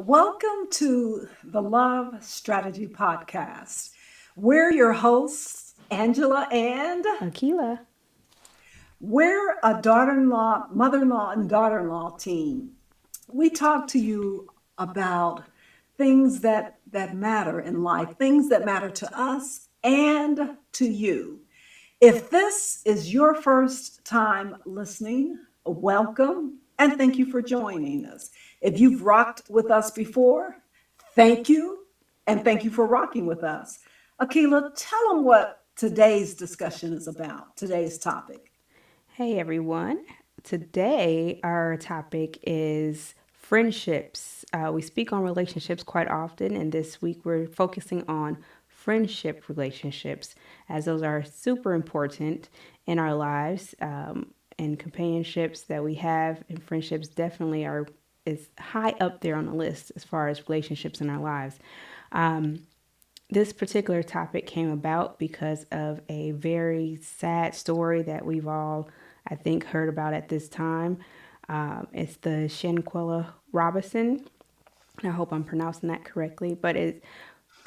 Welcome to the Love Strategy Podcast. We're your hosts, Angela, and Akila. we're a daughter in law, mother in law, and daughter in law team. We talk to you about things that matter in life, things that matter to us and to you. If this is your first time listening, welcome and thank you for joining us. If you've rocked with us before, thank you and thank you for rocking with us. Akila, tell them what today's discussion is about, today's topic. Hey everyone. Today, our topic is friendships. We speak on relationships quite often, and this week we're focusing on friendship relationships, as those are super important in our lives. And companionships that we have, and friendships definitely are is high up there on the list as far as relationships in our lives. This particular topic came about because of a very sad story that we've all, I think, heard about at this time. It's the Shanquella Robinson. I hope I'm pronouncing that correctly, but it's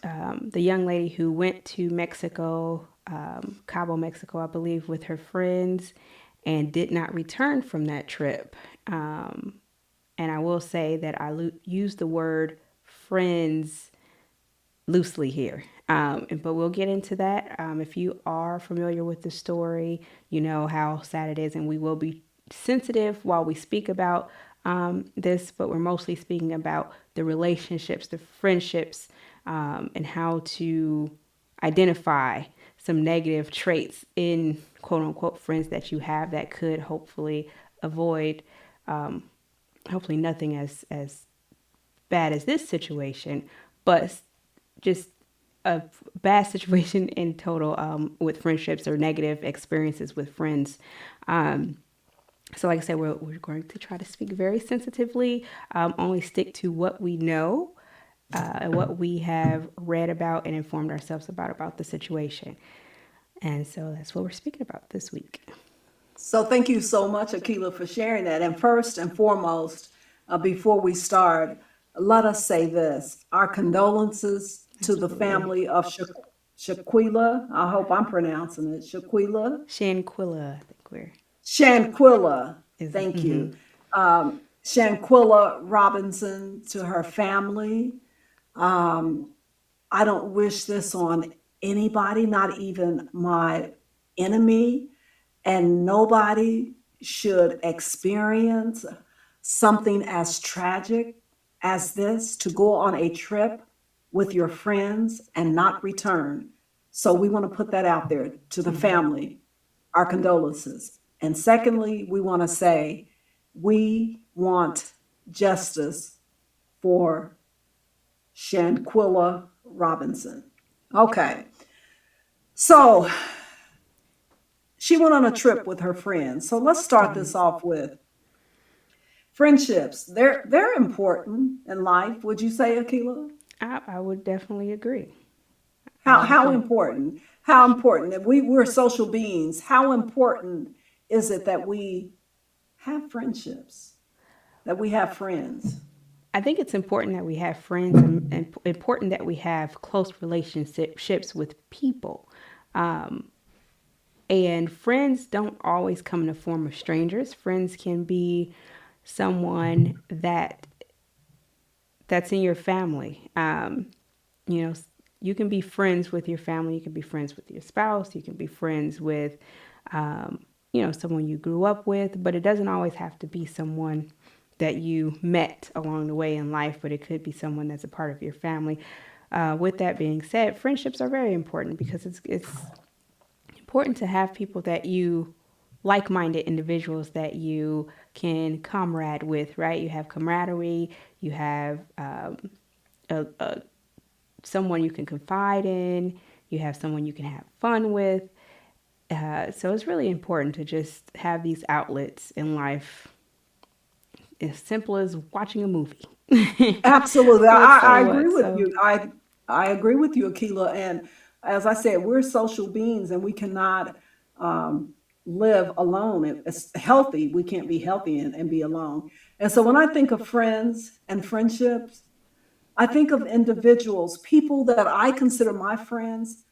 the young lady who went to Mexico, Cabo, Mexico, I believe, with her friends and did not return from that trip. And I will say that use the word friends loosely here. But we'll get into that. If you are familiar with the story, you know how sad it is, and we will be sensitive while we speak about this, but we're mostly speaking about the relationships, the friendships, and how to identify some negative traits in quote unquote friends that you have that could hopefully avoid, hopefully nothing as bad as this situation, but just a bad situation in total with friendships or negative experiences with friends. So, like I said, we're going to try to speak very sensitively, only stick to what we know and what we have read about and informed ourselves about the situation. And so that's what we're speaking about this week. So thank you so much, Akila, for sharing that. And first and foremost, before we start, let us say this: our condolences to the Absolutely. family of Shaquilla. I hope I'm pronouncing it. Shaquilla. Shanquilla, I think we're Shanquilla. is Thank you. Shanquilla Robinson, to her family. I don't wish this on anybody, not even my enemy. And nobody should experience something as tragic as this, to go on a trip with your friends and not return. So we want to put that out there to the family, our condolences. And secondly, we want to say we want justice for Shanquilla Robinson. Okay, so she went on a trip with her friends. So let's start this off with friendships. They're important in life. Would you say, Akila? I would definitely agree. I How would how agree. important? How important? If we're social beings, how important is it that we have friendships? That we have friends? I think it's important that we have friends and important that we have close relationships with people. And friends don't always come in the form of strangers. Friends can be someone that's in your family. You know, you can be friends with your family. You can be friends with your spouse. You can be friends with, someone you grew up with. But it doesn't always have to be someone that you met along the way in life, but it could be someone that's a part of your family. With that being said, friendships are very important because it's important to have people that you like-minded individuals that you can comrade with, right? You have camaraderie, you have a someone you can confide in, you have someone you can have fun with. So it's really important to just have these outlets in life, as simple as watching a movie Absolutely. with I someone. agree with So you. I agree with you, Akila. And as I said, we're social beings and we cannot live alone. It's healthy. We can't be healthy and be alone. And so when I think of friends and friendships, I think of individuals, people that I consider my friends.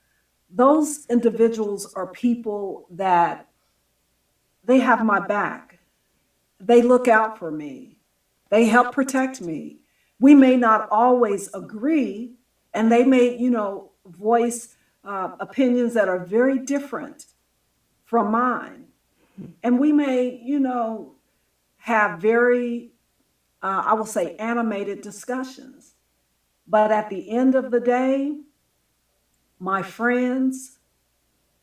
Those individuals are people that they have my back. They look out for me. They help protect me. We may not always agree, and they may, voice opinions that are very different from mine. And we may, have very, I will say, animated discussions. But at the end of the day, my friends,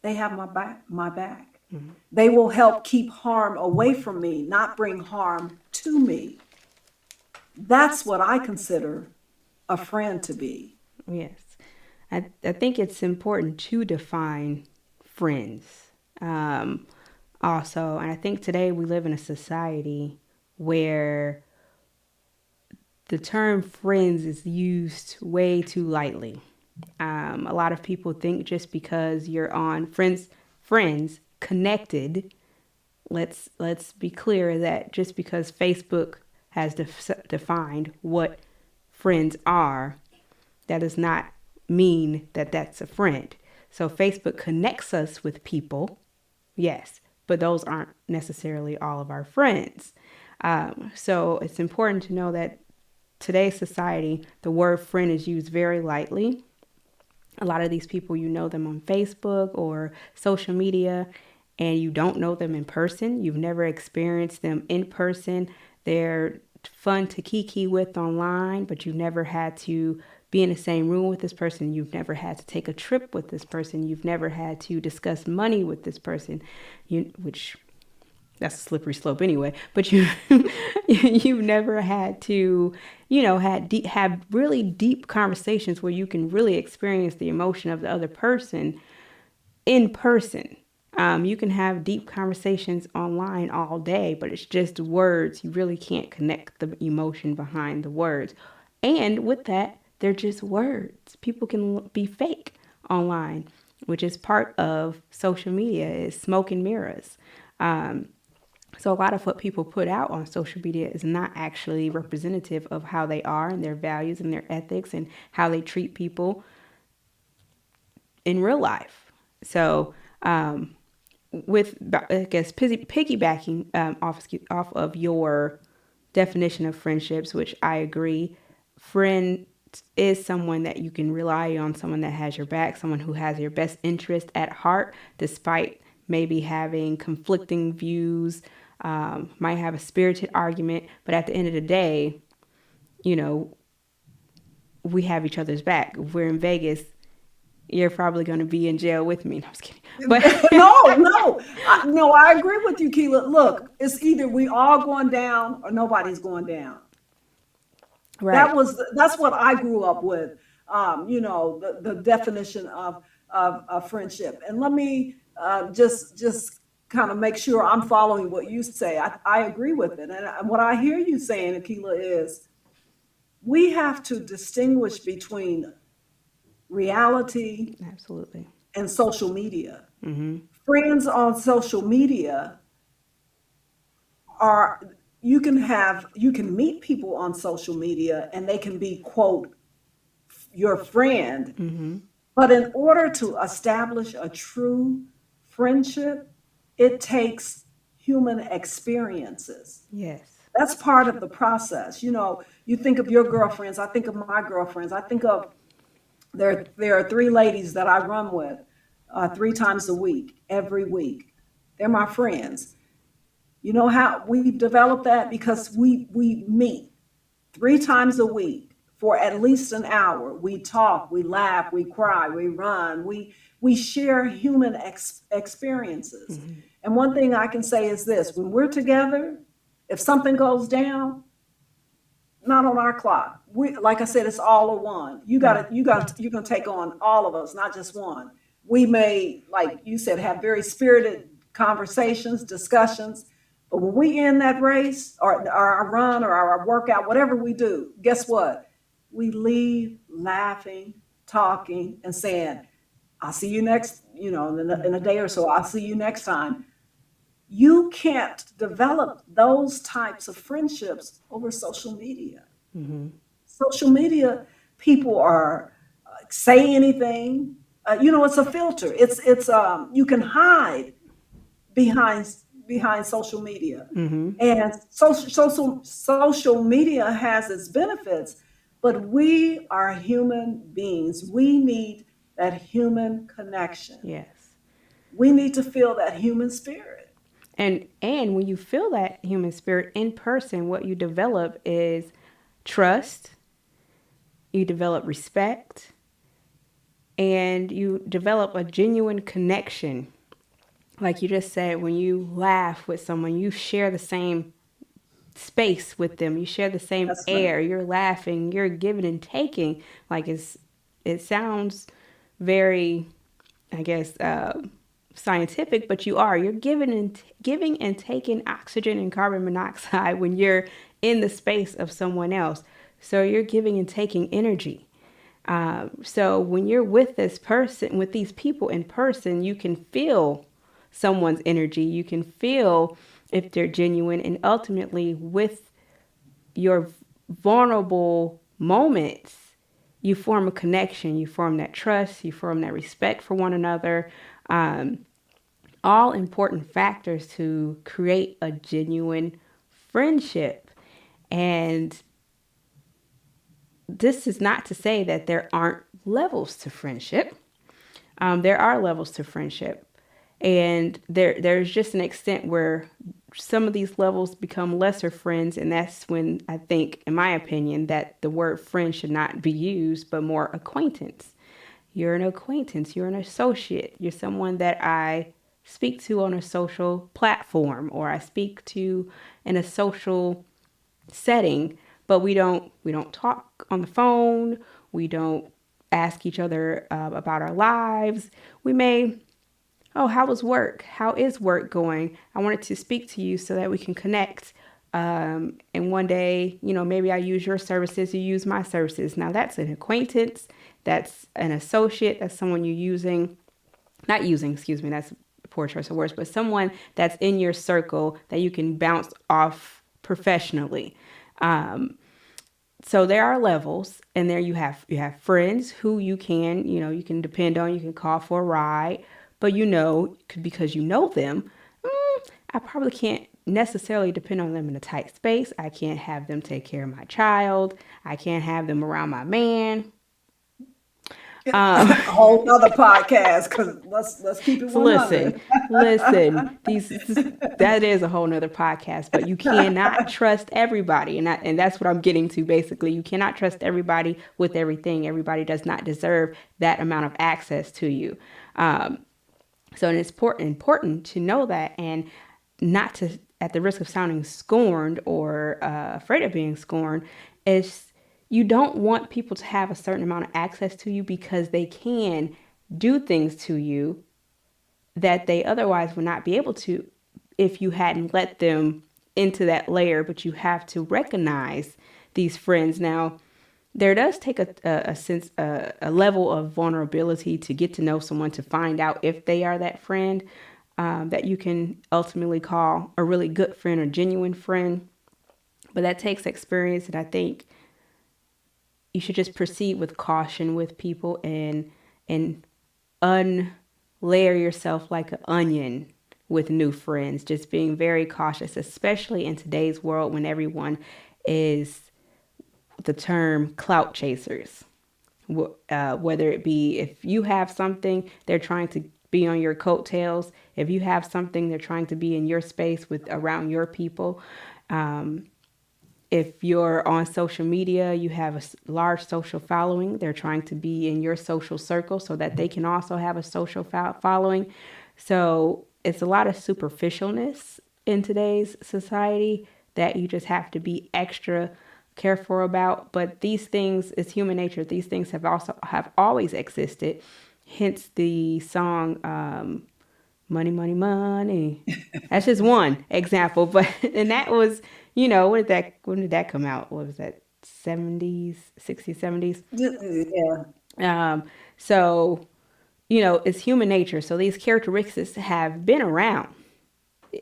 they have my back. They will help keep harm away from me, not bring harm to me. That's what I consider a friend to be. Yes. I think it's important to define friends. Um, Also, and I think today we live in a society where the term friends is used way too lightly. A lot of people think just because you're on friends connected. Let's be clear that just because Facebook has defined what friends are, that does not mean that that's a friend. So Facebook connects us with people, yes, but those aren't necessarily all of our friends. So it's important to know that today's society, the word friend is used very lightly. A lot of these people, you know them on Facebook or social media, and you don't know them in person. You've never experienced them in person. They're fun to kiki with online, but you've never had to be in the same room with this person. You've never had to take a trip with this person. You've never had to discuss money with this person, which that's a slippery slope anyway. But you've never had to, have really deep conversations where you can really experience the emotion of the other person in person. You can have deep conversations online all day, but it's just words. You really can't connect the emotion behind the words. And with that, they're just words. People can be fake online, which is part of social media, is smoke and mirrors. Um, so a lot of what people put out on social media is not actually representative of how they are and their values and their ethics and how they treat people in real life. So with, I guess, piggybacking off of your definition of friendships, which I agree, friend is someone that you can rely on, someone that has your back, someone who has your best interest at heart, despite maybe having conflicting views, might have a spirited argument, but at the end of the day, you know, we have each other's back. If we're in Vegas, you're probably going to be in jail with me. No, I was kidding. But No, no, no, I agree with you, Keela. Look, it's either we all going down or nobody's going down. right. That's what I grew up with. The definition of friendship. And let me just kind of make sure I'm following what you say. I agree with it. And what I hear you saying, Akila, is we have to distinguish between reality Absolutely. and social media. Friends on social media are, you can meet people on social media and they can be, quote, your friend. But in order to establish a true friendship, it takes human experiences. Yes. That's part of the process. You think of your girlfriends, I think of my girlfriends, I think of, there are three ladies that I run with 3 times a week, every week. They're my friends. You know how we've developed that? Because we meet 3 times a week for at least an hour. We talk, we laugh, we cry, we run, we share human experiences. And one thing I can say is this: when we're together, if something goes down, not on our clock. We, like I said, it's all or one. You're gonna take on all of us, not just one. We may, like you said, have very spirited conversations, discussions, but when we end that race or our run or our workout, whatever we do, guess what? We leave laughing, talking, and saying, "I'll see you next, in a day or so. I'll see you next time." You can't develop those types of friendships over social media. social media, people are say anything. It's a filter. It's you can hide behind behind social media, and social media has its benefits, but we are human beings. We need that human connection. Yes. We need to feel that human spirit. And when you feel that human spirit in person, what you develop is trust, you develop respect, and you develop a genuine connection. Like you just said, when you laugh with someone, you share the same space with them, you share the same That's right. air, you're laughing, you're giving and taking. Like it sounds very, I guess, scientific, but you're giving and taking oxygen and carbon monoxide when you're in the space of someone else. So you're giving and taking energy. So when you're with this person, with these people in person, you can feel someone's energy. You can feel if they're genuine, and ultimately with your vulnerable moments, you form a connection, you form that trust, you form that respect for one another. Um, all important factors to create a genuine friendship. And this is not to say that there aren't levels to friendship. There are levels to friendship, and there's just an extent where some of these levels become lesser friends, and that's when I think, in my opinion, that the word friend should not be used, but more acquaintance. You're an acquaintance, you're an associate, you're someone that I speak to on a social platform, or I speak to in a social setting, but we don't talk on the phone. We don't ask each other about our lives. We may, oh, how was work? How is work going? I wanted to speak to you so that we can connect. And one day, maybe I use your services, you use my services. Now that's an acquaintance, that's an associate, that's someone you're using, not using, excuse me, that's a poor choice of words, but someone that's in your circle that you can bounce off professionally. Um, so there are levels, and there you have friends who you can depend on, you can call for a ride, but because you know them, I probably can't necessarily depend on them in a tight space. I can't have them take care of my child. I can't have them around my man. A whole other podcast, because let's keep it So listen, 100. listen. That is a whole nother podcast, but you cannot trust everybody, and that's what I'm getting to. Basically, you cannot trust everybody with everything. Everybody does not deserve that amount of access to you. So it's important to know that, and not to, at the risk of sounding scorned or afraid of being scorned, is you don't want people to have a certain amount of access to you because they can do things to you that they otherwise would not be able to if you hadn't let them into that layer. But you have to recognize these friends. Now, there does take a sense, a level of vulnerability to get to know someone, to find out if they are that friend that you can ultimately call a really good friend or genuine friend. But that takes experience, and I think you should just proceed with caution with people, and unlayer yourself like an onion with new friends. Just being very cautious, especially in today's world when everyone is the term clout chasers. Whether it be if you have something, they're trying to be on your coattails. If you have something, they're trying to be in your space with around your people. If you're on social media, you have a large social following. They're trying to be in your social circle so that they can also have a social following. So it's a lot of superficialness in today's society that you just have to be extra careful about. But these things, it's human nature. These things have always existed. Hence the song Money, Money, Money. That's just one example. But and that was, when did that come out? What was that? 70s, 60s, 70s. Yeah. Um, so, it's human nature. So these characteristics have been around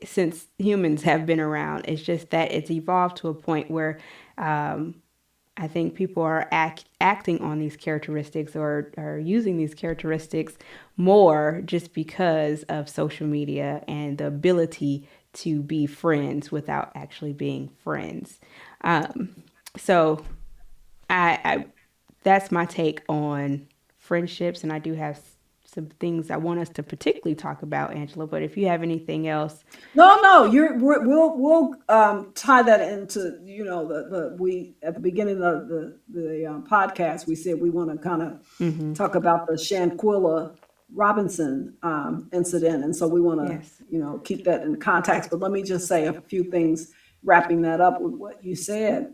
since humans have been around. It's just that it's evolved to a point where I think people are acting on these characteristics or are using these characteristics more just because of social media and the ability to be friends without actually being friends. So I that's my take on friendships, and I do have some things I want us to particularly talk about, Angela. But if you have anything else, No, no, we'll tie that into, the we at the beginning of the podcast we said we want to kind of talk about the Shanquella Robinson incident, and so we want to, yes. keep that in context. But let me just say a few things, wrapping that up with what you said.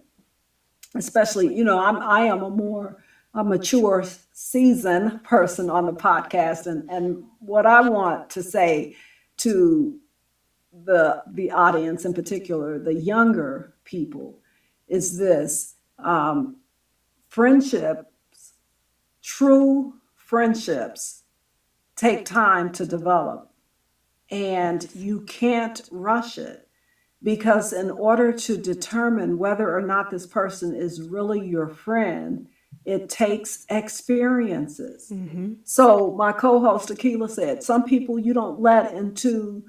Especially, I am a mature, seasoned person on the podcast, and what I want to say to the audience, in particular the younger people, is this: friendship, true friendships, take time to develop, and Yes. you can't rush it, because in order to determine whether or not this person is really your friend, it takes experiences. So my co-host Akila said, some people you don't let into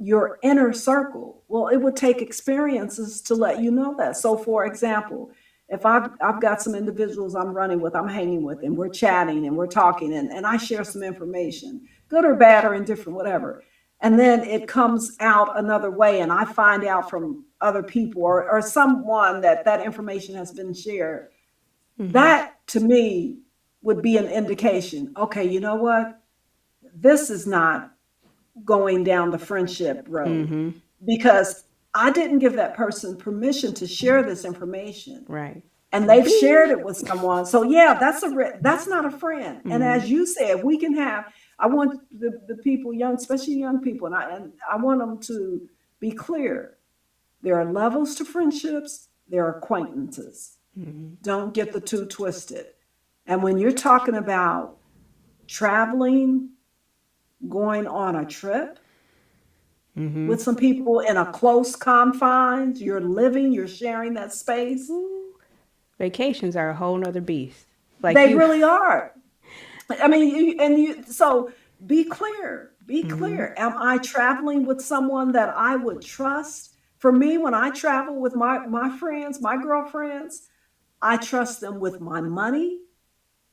your inner circle. Well, it would take experiences to let you know that. So, for example, if I've got some individuals I'm running with, I'm hanging with, and we're chatting and we're talking, and I share some information, good or bad or indifferent, whatever, and then it comes out another way, and I find out from other people, or someone, that that information has been shared, that to me would be an indication, okay, you know what? This is not going down the friendship road, because I didn't give that person permission to share this information, Right. and they've shared it Beep. with someone. So yeah, that's not a friend. And as you said, we can have. I want the people, young, especially young people, and I want them to be clear. There are levels to friendships. There are acquaintances. Don't get the two twisted. And when you're talking about traveling, going on a trip with some people in a close confines, you're living, you're sharing that space. Ooh. Vacations are a whole nother beast. Like They you. really are. I mean, so be clear. Be clear. Am I traveling with someone that I would trust? For me, when I travel with my friends, my girlfriends, I trust them with my money.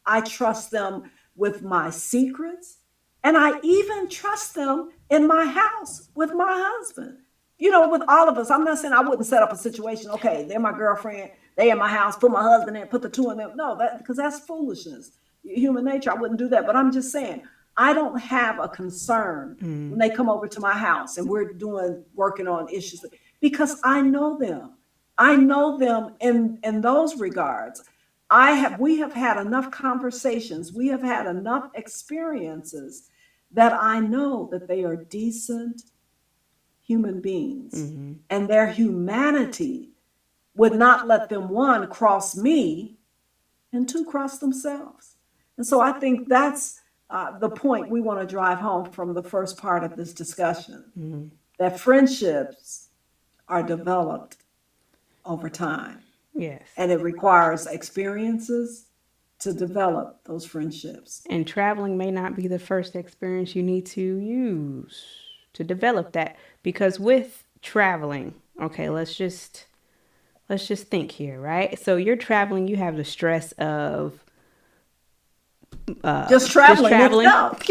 I trust them with my secrets. And I even trust them in my house with my husband. With all of us. I'm not saying I wouldn't set up a situation. Okay, they're my girlfriend. They in my house. Put my husband in. Put the two in them. No, that because that's foolishness. Human nature. I wouldn't do that. But I'm just saying, I don't have a concern when they come over to my house and we're working on issues, because I know them. I know them in those regards. We have had enough conversations, we have had enough experiences, that I know that they are decent human beings, and their humanity would not let them, one, cross me, and two, cross themselves. And so I think that's the point we want to drive home from the first part of this discussion, that friendships are developed over time, Yes. and it requires experiences to develop those friendships. And traveling may not be the first experience you need to use to develop that, because with traveling, okay, let's just think here, right? So you're traveling, you have the stress of Just just traveling traveling, itself.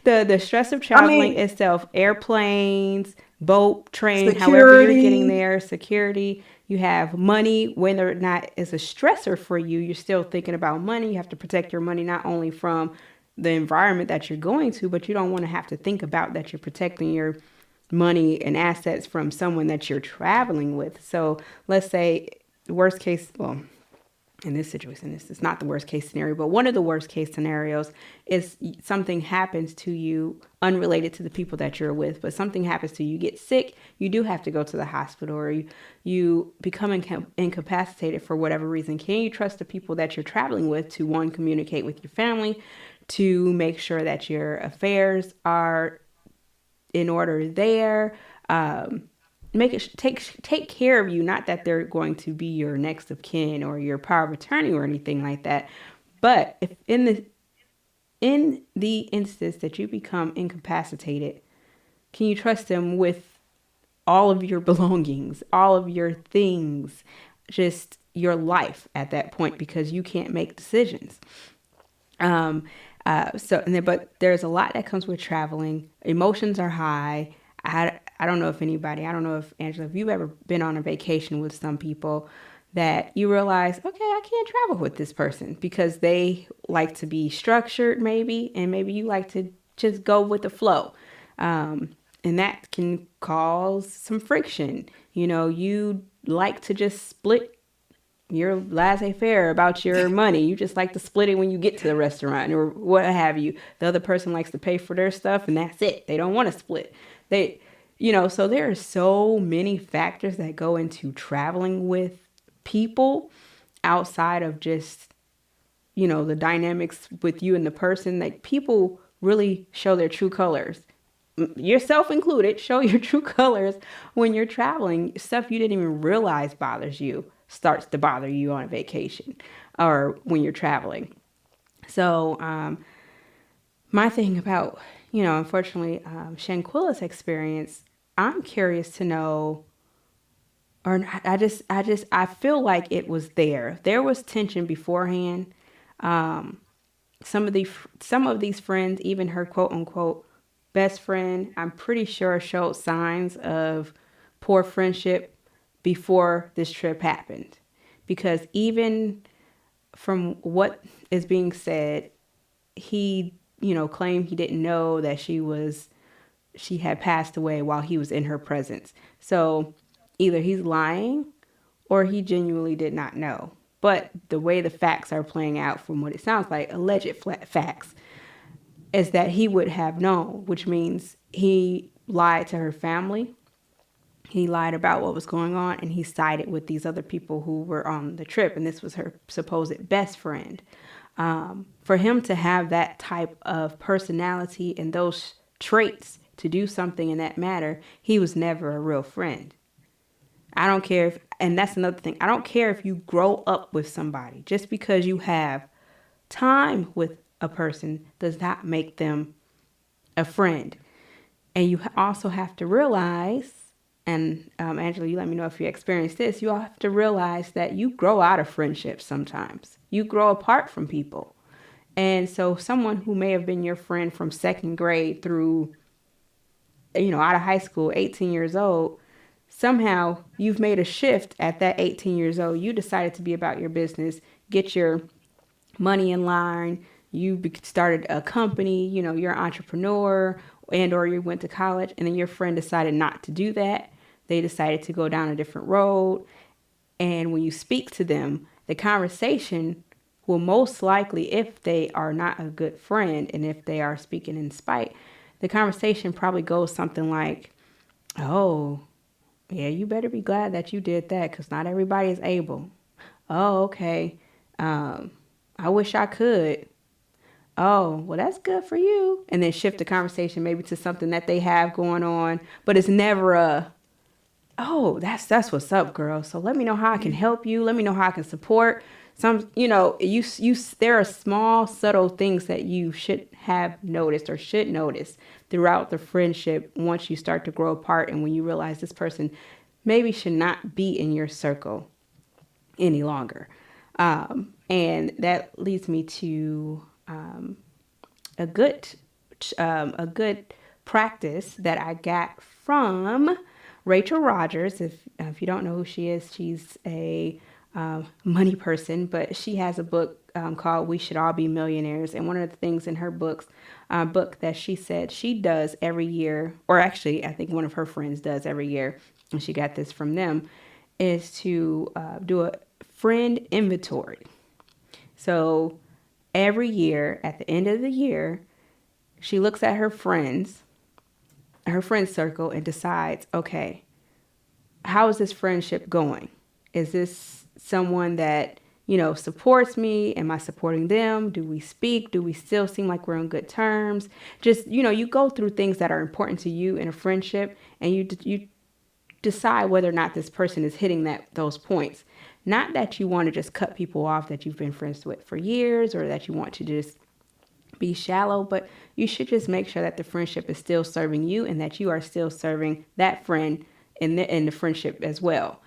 the stress of I traveling mean, itself, airplanes, boat, train, however you're getting security. there, security. You have money, whether or not it's a stressor for you, you're still thinking about money. You have to protect your money not only from the environment that you're going to, but you don't want to have to think about that you're protecting your money and assets from someone that you're traveling with. So let's say worst case, well, in this situation, this is not the worst case scenario, but one of the worst case scenarios is something happens to you unrelated to the people that you're with, but something happens to you, you get sick, you do have to go to the hospital, or you become incapacitated for whatever reason. Can you trust the people that you're traveling with to, one, communicate with your family, to make sure that your affairs are in order there? take care of you. Not that they're going to be your next of kin or your power of attorney or anything like that. But if in the instance that you become incapacitated, can you trust them with all of your belongings, all of your things, just your life at that point because you can't make decisions? Um, but there's a lot that comes with traveling. Emotions are high. I don't know if anybody, I don't know if Angela, if you've ever been on a vacation with some people that you realize, okay, I can't travel with this person because they like to be structured, maybe, and maybe you like to just go with the flow. And that can cause some friction. You like to just split, you're laissez-faire about your money. You just like to split it when you get to the restaurant or what have you. The other person likes to pay for their stuff and that's it. They don't want to split. So there are so many factors that go into traveling with people outside of just, the dynamics with you and the person. Like, people really show their true colors, yourself included. Show your true colors when you're traveling. Stuff you didn't even realize bothers you starts to bother you on a vacation or when you're traveling. So my thing about, unfortunately, Shanquella's experience, I'm curious to know, or I feel like it was there. There was tension beforehand. Um, some of these friends, even her quote unquote best friend, I'm pretty sure showed signs of poor friendship before this trip happened. Because even from what is being said, he, claimed he didn't know that she had passed away while he was in her presence. So either he's lying or he genuinely did not know. But the way the facts are playing out, from what it sounds like, alleged facts, is that he would have known, which means he lied to her family. He lied about what was going on, and he sided with these other people who were on the trip, and this was her supposed best friend. For him to have that type of personality and those traits to do something in that matter, he was never a real friend. I don't care if, and that's another thing, I don't care if you grow up with somebody. Just because you have time with a person does not make them a friend. And you also have to realize, and Angela, you let me know if you experience this, you have to realize that you grow out of friendships sometimes. You grow apart from people. And so someone who may have been your friend from second grade through, out of high school, 18 years old, somehow you've made a shift at that 18 years old. You decided to be about your business, get your money in line. You started a company, you're an entrepreneur, and or you went to college, and then your friend decided not to do that. They decided to go down a different road. And when you speak to them, the conversation will most likely, if they are not a good friend and if they are speaking in spite, the conversation probably goes something like, oh, yeah, you better be glad that you did that because not everybody is able. Oh, okay. Um, I wish I could. Oh, well, that's good for you. And then shift the conversation maybe to something that they have going on, but it's never oh, that's what's up, girl. So let me know how I can help you. Let me know how I can support. There are small, subtle things that you should have noticed or should notice throughout the friendship once you start to grow apart and when you realize this person maybe should not be in your circle any longer. And that leads me to a good a good practice that I got from Rachel Rogers. If you don't know who she is, she's a money person, but she has a book called "We Should All Be Millionaires." And one of the things in her book that she said she does every year, or actually I think one of her friends does every year, and she got this from them, is to do a friend inventory. So every year, at the end of the year, she looks at her friend circle, and decides, okay, how is this friendship going? Is this someone that, supports me? Am I supporting them? Do we speak? Do we still seem like we're on good terms? Just, you go through things that are important to you in a friendship, and you decide whether or not this person is hitting those points. Not that you want to just cut people off that you've been friends with for years, or that you want to just be shallow, but you should just make sure that the friendship is still serving you and that you are still serving that friend in the friendship as well.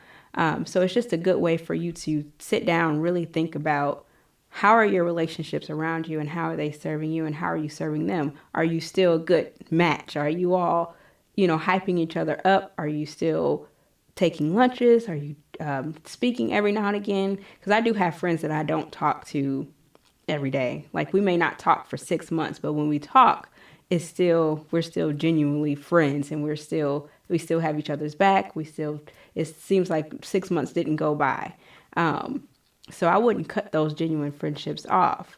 So it's just a good way for you to sit down and really think about how are your relationships around you and how are they serving you and how are you serving them? Are you still a good match? Are you all, hyping each other up? Are you still taking lunches? Are you speaking every now and again? Because I do have friends that I don't talk to every day. Like we may not talk for 6 months, but when we talk, we're still genuinely friends, and we still have each other's back. It seems like 6 months didn't go by. So I wouldn't cut those genuine friendships off.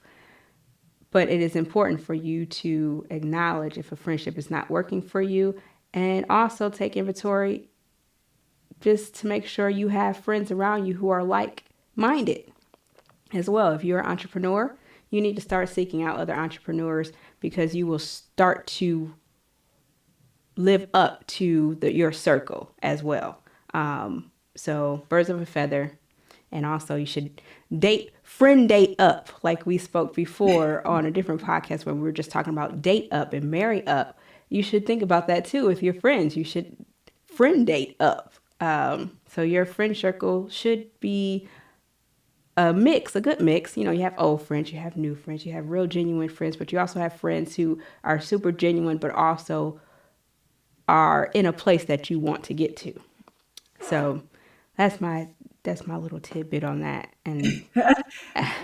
But it is important for you to acknowledge if a friendship is not working for you, and also take inventory just to make sure you have friends around you who are like minded as well. If you're an entrepreneur, you need to start seeking out other entrepreneurs, because you will start to live up to your circle as well. So birds of a feather. And also you should friend date up, like we spoke before on a different podcast when we were just talking about date up and marry up. You should think about that too with your friends. You should friend date up. So your friend circle should be a good mix. You have old friends, you have new friends, you have real genuine friends, but you also have friends who are super genuine, but also are in a place that you want to get to. So that's my little tidbit on that. And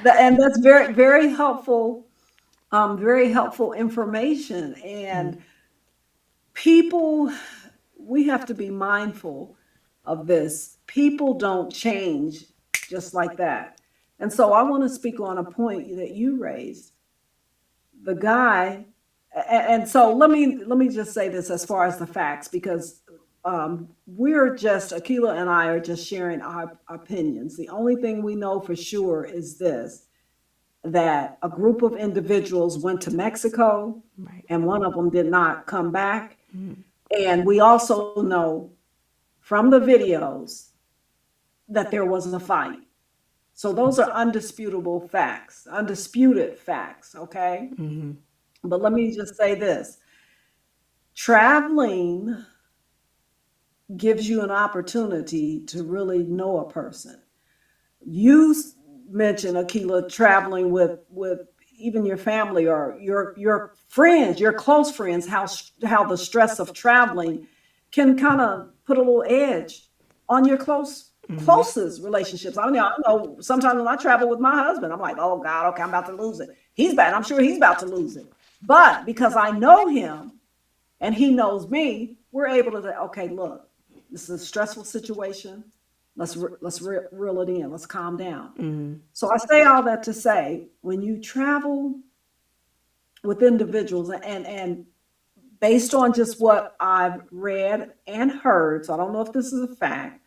And that's very, very helpful information. And people, we have to be mindful of this. People don't change just like that. And so I want to speak on a point that you raised. The guy, and so let me just say this as far as the facts, because we're just Akila and I are just sharing our opinions. The only thing we know for sure is this: that a group of individuals went to Mexico, right. and one of them did not come back. And we also know from the videos that there was a fight. So those are undisputed facts, okay? Mm-hmm. But let me just say this: traveling gives you an opportunity to really know a person. You mentioned, Akila, traveling with even your family or your friends, your close friends. How the stress of traveling can kind of put a little edge on your Mm-hmm. closest relationships. I know sometimes when I travel with my husband, I'm like, oh God, okay, I'm about to lose it. He's bad. I'm sure he's about to lose it. But because I know him and he knows me, we're able to say, okay, look, this is a stressful situation. Let's reel it in. Let's calm down. Mm-hmm. So I say all that to say, when you travel with individuals, and based on just what I've read and heard, so I don't know if this is a fact,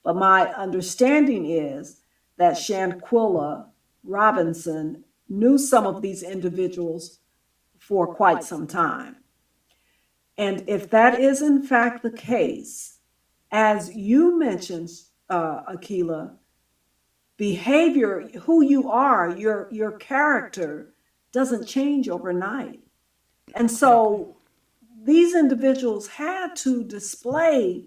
but my understanding is that Shanquella Robinson knew some of these individuals for quite some time. And if that is in fact the case, as you mentioned, Akila, behavior, who you are, your character doesn't change overnight. And Exactly. so these individuals had to display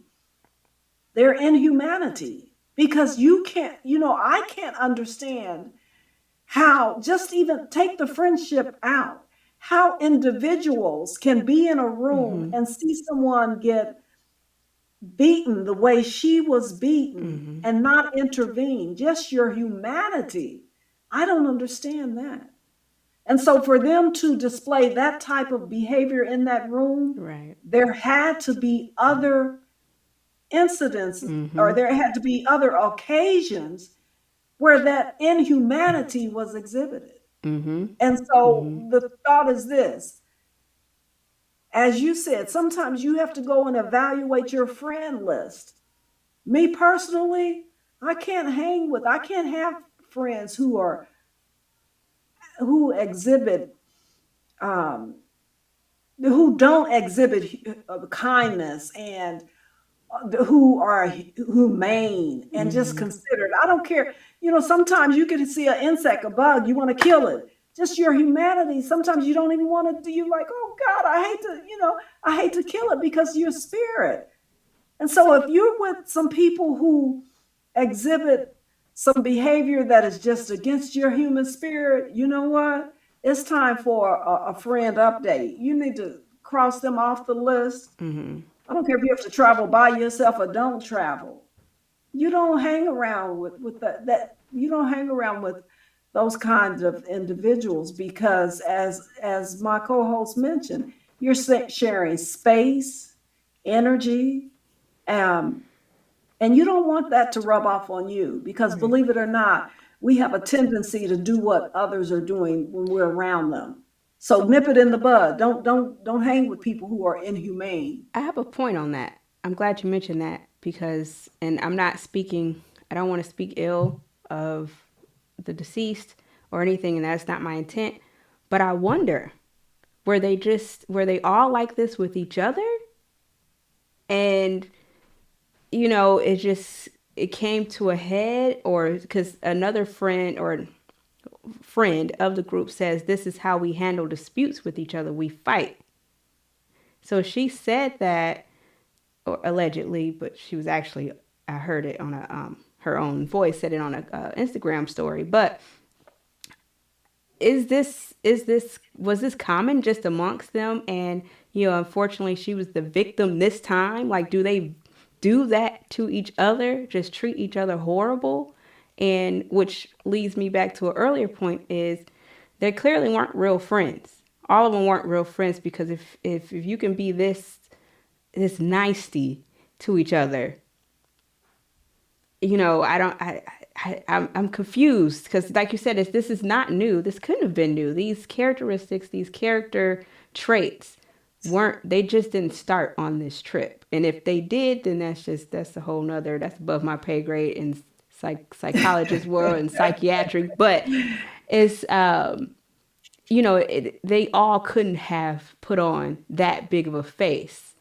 their inhumanity, because you can't, I can't understand how, just even take the friendship out, how individuals can be in a room Mm-hmm. and see someone get beaten the way she was beaten Mm-hmm. and not intervene. Just your humanity. I don't understand that. And so for them to display that type of behavior in that room, Right. there had to be other incidents, or Mm-hmm. there had to be other occasions where that inhumanity was exhibited. Mm-hmm. And so Mm-hmm. the thought is this: as you said, sometimes you have to go and evaluate your friend list. Me personally, I can't have friends who exhibit, um, who don't exhibit kindness and who are humane and just Mm-hmm. considered. I don't care. Sometimes you can see an insect, a bug, you want to kill it. Just your humanity. Sometimes you don't even want to do. You like, oh God, I hate to kill it because you're spirit. And so if you're with some people who exhibit some behavior that is just against your human spirit, you know what? It's time for a friend update. You need to cross them off the list. Mm-hmm. I don't care if you have to travel by yourself or don't travel. You don't hang around with that you don't hang around with those kinds of individuals because as my co-host mentioned, you're sharing space, energy, um, and you don't want that to rub off on you because Right. believe it or not, we have a tendency to do what others are doing when we're around them. So nip it in the bud. Don't hang with people who are inhumane. I have a point on that. I'm glad you mentioned that because, and I'm not speaking, I don't want to speak ill of the deceased or anything, and that's not my intent. But I wonder, were they all like this with each other? And, it came to a head, or because another friend of the group says this is how we handle disputes with each other. We fight. So she said that, or allegedly, but she was actually, I heard it on a her own voice, said it on a Instagram story. But is this was this common just amongst them? And unfortunately, she was the victim this time. Like, do they do that to each other? Just treat each other horrible? And which leads me back to an earlier point is they clearly weren't real friends. All of them weren't real friends because if you can be this nasty to each other, I don't I'm confused because like you said, this is not new. This couldn't have been new. These characteristics, these character traits weren't, they just didn't start on this trip. And if they did, then that's a whole nother, that's above my pay grade in psychologist world and psychiatric. But it's they all couldn't have put on that big of a face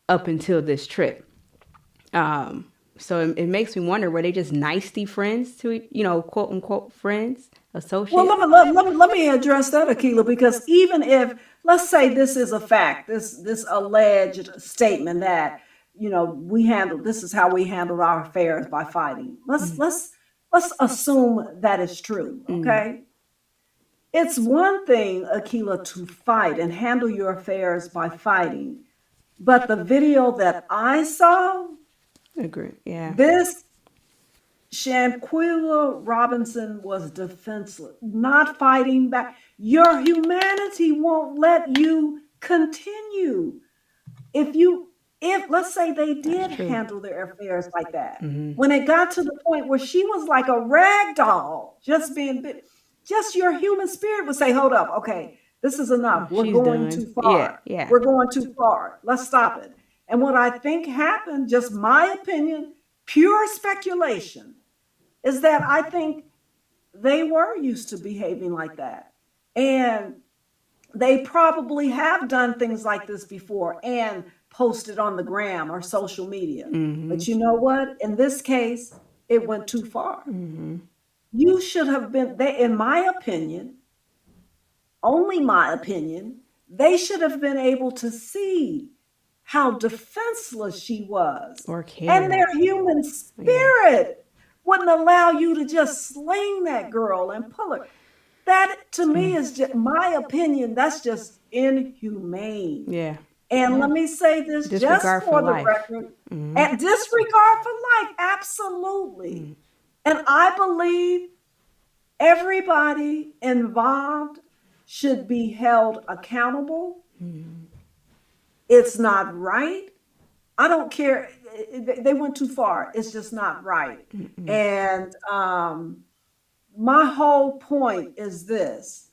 up until this trip. So it makes me wonder, were they just nicety friends to, quote unquote friends, Well, associates? let me address that, Akila, because even if, let's say this is a fact, this alleged statement that, this is how we handled our affairs by fighting. Mm, Let's assume that is true, mm, okay? It's one thing, Akila, to fight and handle your affairs by fighting, but the video that I saw, agree. Yeah. this Shanquella Robinson was defenseless, not fighting back. Your humanity won't let you continue. If you, if let's say they That's did true. handle their affairs like that, Mm-hmm. when it got to the point where she was like a rag doll, just being bit, just your human spirit would say, "Hold up, okay, this is enough. Oh, We're she's going done. too Yeah. far. Yeah. We're going too far. Let's stop it." And what I think happened, just my opinion, pure speculation, is that I think they were used to behaving like that. And they probably have done things like this before and posted on the gram or social media. Mm-hmm. But you know what? In this case, it went too far. Mm-hmm. You should have been, they, in my opinion, only my opinion, they should have been able to see how defenseless she was. Or And care. their human Yeah. spirit wouldn't allow you to just sling that girl and pull her. That to me Mm. is just my opinion. That's just inhumane. Yeah. And Yeah. let me say this just Disregard for for the life. record, Mm-hmm. and disregard for life, absolutely. Mm. And I believe everybody involved should be held accountable. Mm. It's not right. I don't care. They went too far. It's just not right. Mm-mm. And my whole point is this: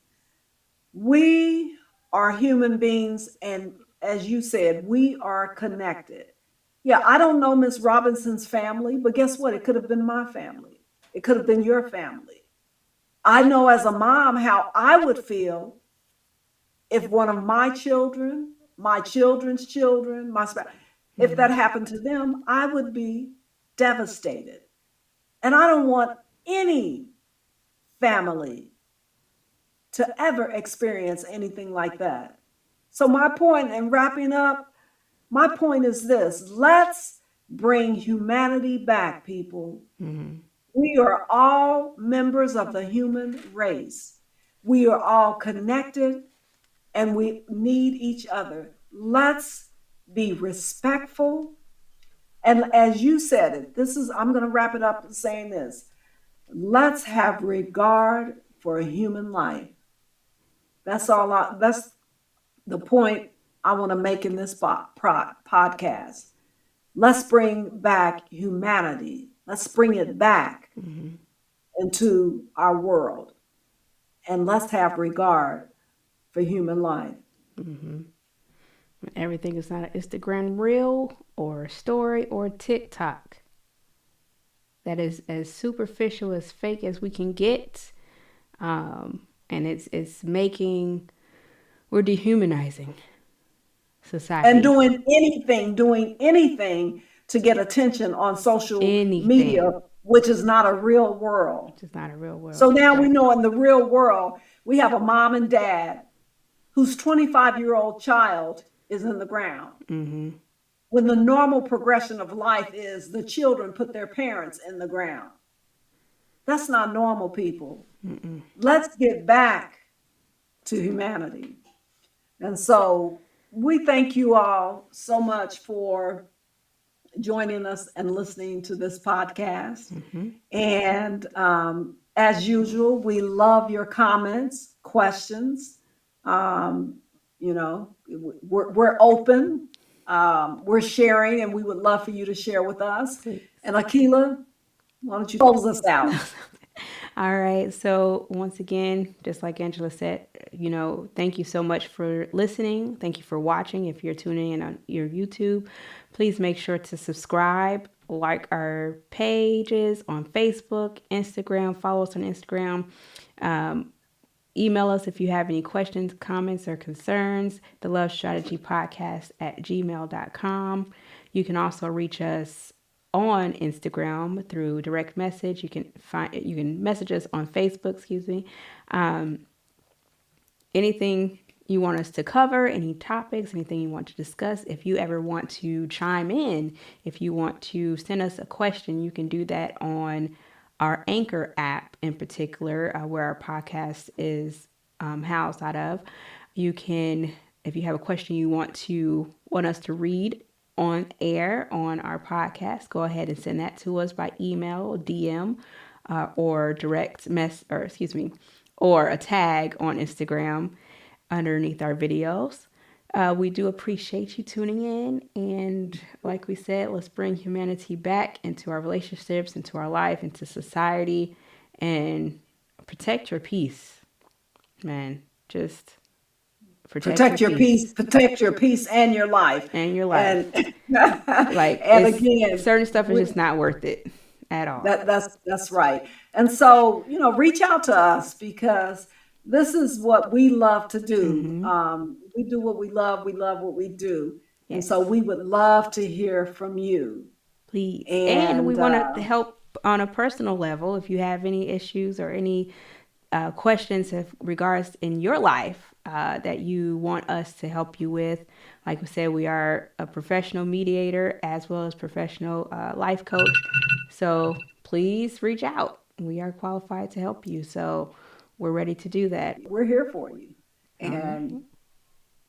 we are human beings, and as you said, we are connected. Yeah, I don't know Miss Robinson's family, but guess what? It could have been my family. It could have been your family. I know as a mom how I would feel if one of my children, my children's children, my spouse, If that happened to them, I would be devastated. And I don't want any family to ever experience anything like that. So, my point in wrapping up, my point is this: let's bring humanity back, people. We are all members of the human race. We are all connected and we need each other. Let's be respectful. And as you said it, I'm going to wrap it up saying this: let's have regard for human life. That's the point I want to make in this podcast. Let's bring back humanity. Let's bring it back into our world. And let's have regard for human life. Everything is not an Instagram reel or a story or TikTok. That is as superficial, as fake as we can get. And it's making, we're dehumanizing And society. doing anything to get attention on social media, Anything. which is not a real world. It's not a real So world. now we Right. know in the real world, we have a mom and dad whose 25-year-old child is in the ground. When the normal progression of life is the children put their parents in the ground. That's not normal, people. Let's get back to humanity. And so we thank you all so much for joining us and listening to this podcast. And as usual, we love your comments, questions. Um, we're open, we're sharing, and we would love for you to share with us. Please. And Akila, why don't you close us out? All right. So, once again, just like Angela said, thank you so much for listening. Thank you for watching. If you're tuning in on your YouTube, please make sure to subscribe, like our pages on Facebook, Instagram, follow us on Instagram. Email us if you have any questions, comments, or concerns, the Love Strategy Podcast at gmail.com. You can also reach us on Instagram through direct message. You can message us on Facebook, excuse me. Anything you want us to cover, any topics, anything you want to discuss. If you ever want to chime in, if you want to send us a question, you can do that on our Anchor app in particular, where our podcast is housed out of. You can, if you have a question you want us to read on air on our podcast, go ahead and send that to us by email, DM, or direct or a tag on Instagram underneath our videos. We do appreciate you tuning in. And like we said, let's bring humanity back into our relationships, into our life, into society, and protect your peace, man. Just protect your peace Protect your peace and your life. and your life. And Like, and it's again, certain stuff is we, just not worth it at all. that's right. And so, reach out to us because this is what we love to do. We do what we love. We love what we do. And so Yes, we would love to hear from you. please. And we And want to help on a personal level. If you have any issues or any questions of regards in your life that you want us to help you with, like we said, we are a professional mediator as well as professional life coach. So please reach out. We are qualified to help you. So we're ready to do that. we're here for you. All And right.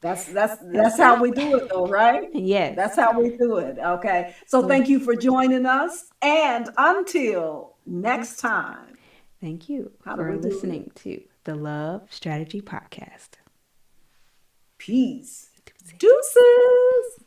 that's That's how it. we do it though, right? That's Yes. how we do it. Okay. So Well, thank you for joining us. And until next time, thank you how do for we do it? listening to the Love Strategy Podcast. Peace. Deuces.